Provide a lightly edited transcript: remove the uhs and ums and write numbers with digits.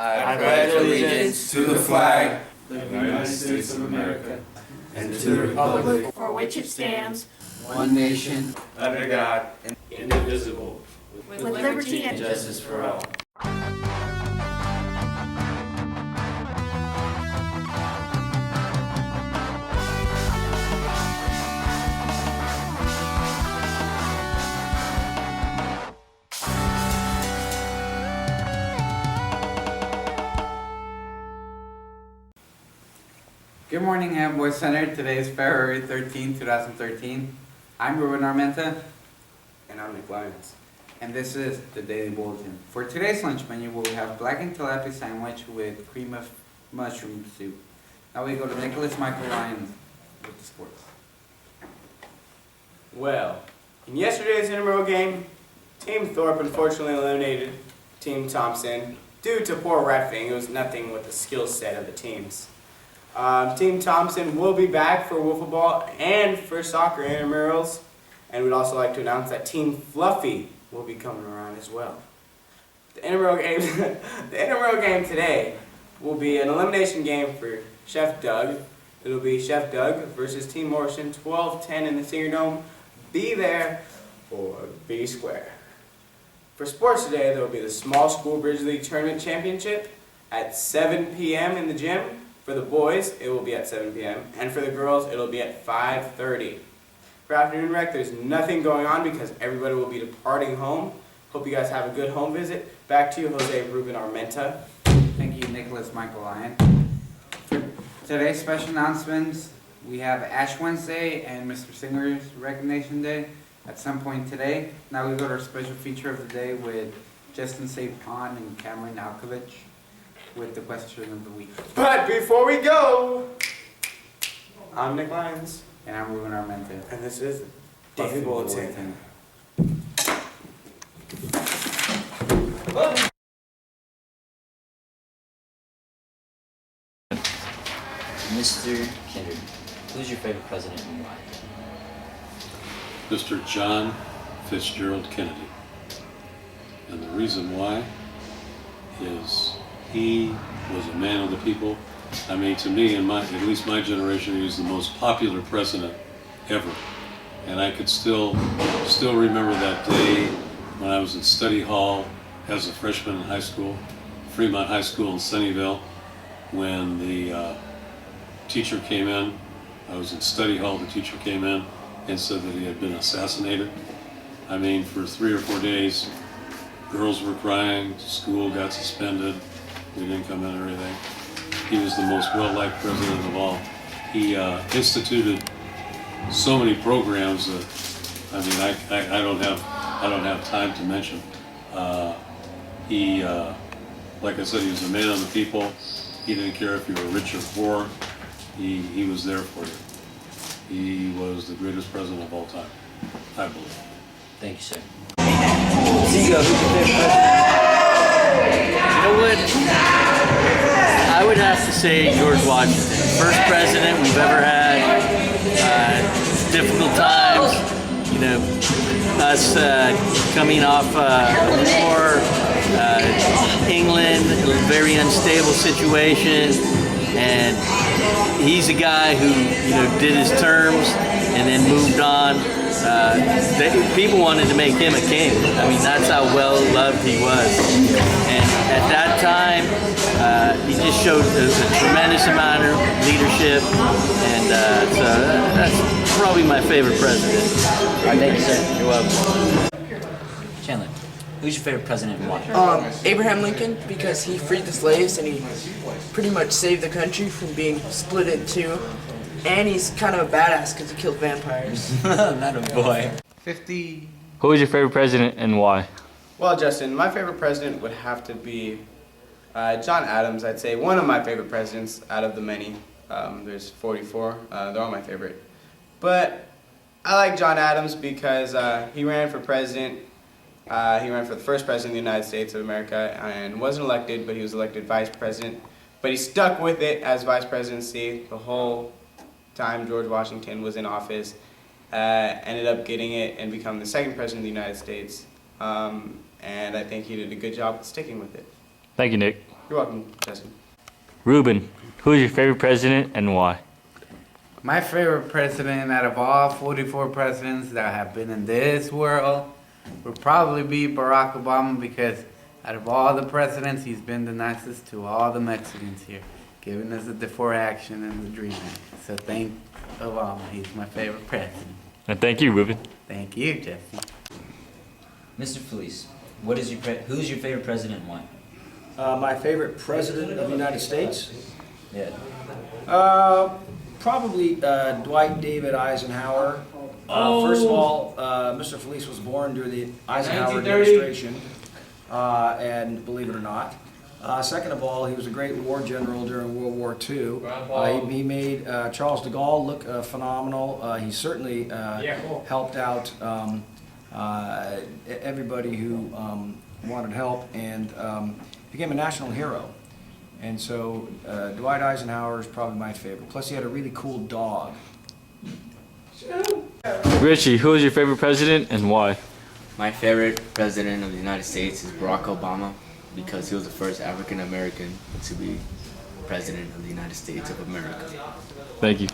I pledge allegiance to the flag of the United States of America and to the republic for which it stands, one nation, under God, indivisible, with liberty and justice for all. Good morning, Amboy Center. Today is February 13, 2013. I'm Ruben Armenta. And I'm Nick Lyons. And this is the Daily Bulletin. For today's lunch menu, we'll have blackened tilapia sandwich with cream of mushroom soup. Now we go to Nicholas Michael Lyons with the sports. Well, in yesterday's intramural game, Team Thorpe unfortunately eliminated Team Thompson due to poor reffing. It was nothing with the skill set of the teams. Team Thompson will be back for wiffle ball and for soccer intramurals, and we'd also like to announce that Team Fluffy will be coming around as well. The intramural game today will be an elimination game for Chef Doug. It'll be Chef Doug versus Team Morrison, 12-10 in the Senior Dome. Be there or be square. For sports today, there will be the Small School Bridge League Tournament Championship at 7 p.m. in the gym. For the boys, it will be at 7 p.m. And for the girls, it'll be at 5:30. For afternoon rec, there's nothing going on because everybody will be departing home. Hope you guys have a good home visit. Back to you, Jose Ruben Armenta. Thank you, Nicholas Michael Lyons. For today's special announcements, we have Ash Wednesday and Mr. Singer's Recognition Day at some point today. Now we go to our special feature of the day with Justin Sapon and Cameron Alkovich with the question of the week. But before we go, I'm Nick Lyons. And I'm Ruben Armenta. And this is Daily Bulletin. Mr. Kennedy, who's your favorite president and why? Mr. John Fitzgerald Kennedy. And the reason why is he was a man of the people. I mean, to me, at least my generation, he was the most popular president ever. And I could still remember that day when I was in study hall as a freshman in high school, Fremont High School in Sunnyvale, when the teacher came in. I was in study hall, the teacher came in and said that he had been assassinated. I mean, for 3 or 4 days, girls were crying, school got suspended, we didn't come in or anything. He was the most well-liked president of all. He instituted so many programs that, I mean, I don't have time to mention. Like I said, he was a man of the people. He didn't care if you were rich or poor. He was there for you. He was the greatest president of all time, I believe. Thank you, sir. Zigo, who's your favorite president? You know what? I would have to say George Washington. First president we've ever had. Difficult times. You know, us coming off a war, England, a very unstable situation, and he's a guy who, you know, did his terms and then moved on. People wanted to make him a king. I mean, that's how well loved he was. And at that time, he just showed a tremendous amount of leadership, and so that's probably my favorite president. All right, thank you, sir. You're welcome. Chandler, who's your favorite president and why? Abraham Lincoln, because he freed the slaves and he pretty much saved the country from being split in two. And he's kind of a badass because he killed vampires. Not a boy. 50. Who is your favorite president and why? Well, Justin, my favorite president would have to be John Adams. I'd say one of my favorite presidents out of the many. There's 44. They're all my favorite. But I like John Adams because he ran for president. He ran for the first president of the United States of America and wasn't elected, but he was elected vice president. But he stuck with it as vice presidency the whole time George Washington was in office. Ended up getting it and become the second president of the United States. And I think he did a good job sticking with it. Thank you, Nick. You're welcome, Justin. Ruben, who is your favorite president and why? My favorite president out of all 44 presidents that have been in this world would probably be Barack Obama, because out of all the presidents, he's been the nicest to all the Mexicans here, giving us the deferred action and the dream. So thank Obama. He's my favorite president. And thank you, Ruben. Thank you, Jesse. Mr. Felice, who's your favorite president and why? My favorite president of the United States? Yeah. Probably Dwight David Eisenhower. First of all, Mr. Felice was born during the Eisenhower administration, and believe it or not. Second of all, he was a great war general during World War II. He made Charles de Gaulle look phenomenal. He certainly helped out everybody who wanted help, and became a national hero. And so Dwight Eisenhower is probably my favorite. Plus he had a really cool dog. Richie, who is your favorite president and why? My favorite president of the United States is Barack Obama, because he was the first African American to be president of the United States of America. Thank you.